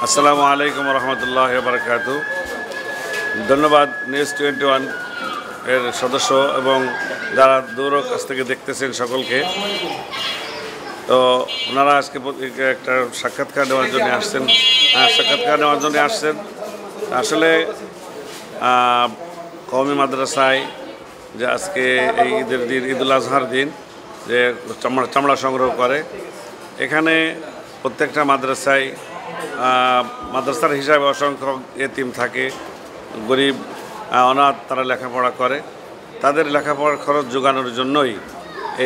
আসসালামু আলাইকুম রহমতুল্লাহ বারকাতু। ধন্যবাদ নিউজ 21 এর সদস্য এবং যারা দূর কাছ থেকে দেখতেছেন সকলকে। তো ওনারা আজকে একটা সাক্ষাৎকার নেওয়ার জন্য আসছেন। আসলে কওমি মাদ্রাসায় যে আজকে এই ঈদের দিন, ঈদুল আজহার দিন, যে চামড়া সংগ্রহ করে, এখানে প্রত্যেকটা মাদ্রাসার হিসাবে অসংখ্য এতিম থাকে, গরিব অনাথ, তারা লেখাপড়া করে। তাদের লেখাপড়ার খরচ যোগানোর জন্যই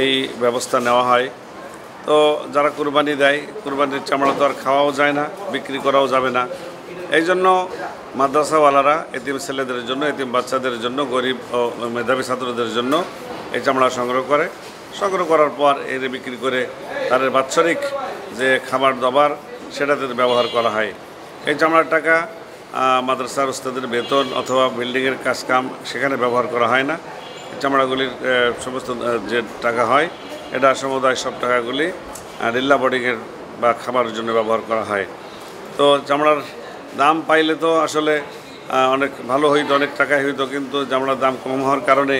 এই ব্যবস্থা নেওয়া হয়। তো যারা কুরবানি দেয়, কুরবানির চামড়া তো আর খাওয়াও যায় না, বিক্রি করাও যাবে না। এই জন্য মাদ্রাসাওয়ালারা এতিম ছেলেদের জন্য, এতিম বাচ্চাদের জন্য, গরিব ও মেধাবী ছাত্রদের জন্য এই চামড়া সংগ্রহ করার পর এর বিক্রি করে তাদের বাৎসরিক যে খাবার দাবার সেটাতে ব্যবহার করা হয়। এই চামড়ার টাকা মাদ্রাসার উস্তাদের বেতন অথবা বিল্ডিংয়ের কাজকাম সেখানে ব্যবহার করা হয় না। চামড়াগুলির সমস্ত যে টাকা হয়, এটা সমুদায় সব টাকাগুলি রিল্লা বোর্ডিংয়ের বা খাবারের জন্য ব্যবহার করা হয়। তো চামড়ার দাম পাইলে তো আসলে অনেক ভালো হইতো, অনেক টাকাই হইতো, কিন্তু চামড়ার দাম কম হওয়ার কারণে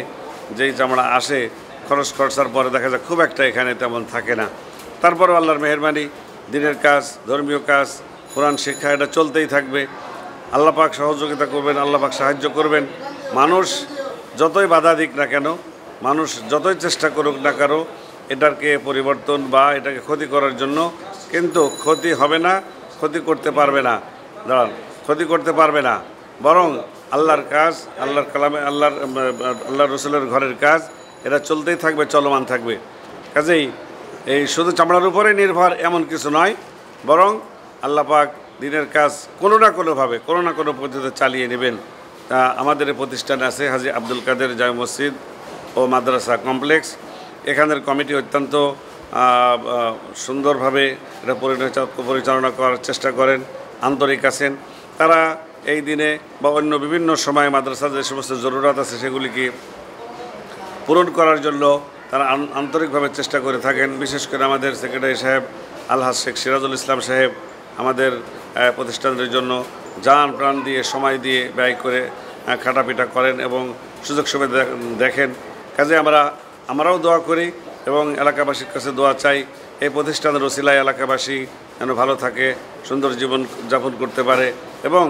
যেই চামড়া আসে খরচার পরে দেখা যায় খুব একটা এখানে তেমন থাকে না। তারপরেও আল্লাহর মেহেরবানি, দিনের কাজ, ধর্মীয় কাজ, কোরআন শিক্ষা, এটা চলতেই থাকবে। আল্লাহ পাক সহযোগিতা করবেন, আল্লাহ পাক সাহায্য করবেন। মানুষ যতই বাধা দিক না কেন, মানুষ যতই চেষ্টা করুক না কেন এটাকে পরিবর্তন বা এটাকে ক্ষতি করার জন্য, কিন্তু ক্ষতি হবে না, ক্ষতি করতে পারবে না, বরং আল্লাহর কাজ, আল্লাহর কালামে, আল্লাহর রসুলের ঘরের কাজ, এটা চলতেই থাকবে, চলমান থাকবে। কাজেই এই শুধু চামড়ার উপরে নির্ভর এমন কিছু নয়, বরং আল্লাহ পাক দিনের কাজ কোনো না কোনোভাবে, কোনো না কোনো পদ্ধতিতে চালিয়ে নেবেন। আমাদের প্রতিষ্ঠান আছে হাজী আব্দুল কাদের জামে মসজিদ ও মাদ্রাসা কমপ্লেক্স। এখানের কমিটি অত্যন্ত সুন্দরভাবে এটা পরিচালনা করার চেষ্টা করেন, আন্তরিক আছেন। তারা এই দিনে বা অন্য বিভিন্ন সময় মাদ্রাসার যে সমস্ত জরুরত আছে সেগুলিকে পূরণ করার জন্য তারা আন্তরিকভাবে চেষ্টা করে থাকেন। বিশেষ করে আমাদের সেক্রেটারি সাহেব আলহাজ শেখ সিরাজুল ইসলাম সাহেব আমাদের প্রতিষ্ঠানের জন্য জান প্রাণ দিয়ে, সময় দিয়ে, ব্যয় করে খাটাপিটা করেন এবং সুযোগ সুবিধা দেখেন। কাজে আমরাও দোয়া করি এবং এলাকাবাসীর কাছে দোয়া চাই, এই প্রতিষ্ঠানের ওসিলায় এলাকাবাসী যেন ভালো থাকে, সুন্দর জীবন যাপন করতে পারে এবং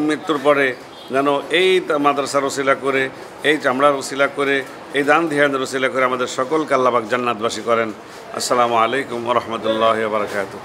মৃত্যুর পরে যেন এই মাদ্রাসার ওসিলা করে, এই চামড়ার ওসিলা করে, এই দান ধ্যানের ওসিলা করে আমাদের সকলকে আল্লাহ পাক জান্নাতবাসী করেন। আসসালামু আলাইকুম ওয়া রাহমাতুল্লাহি ওয়া বারাকাতুহু।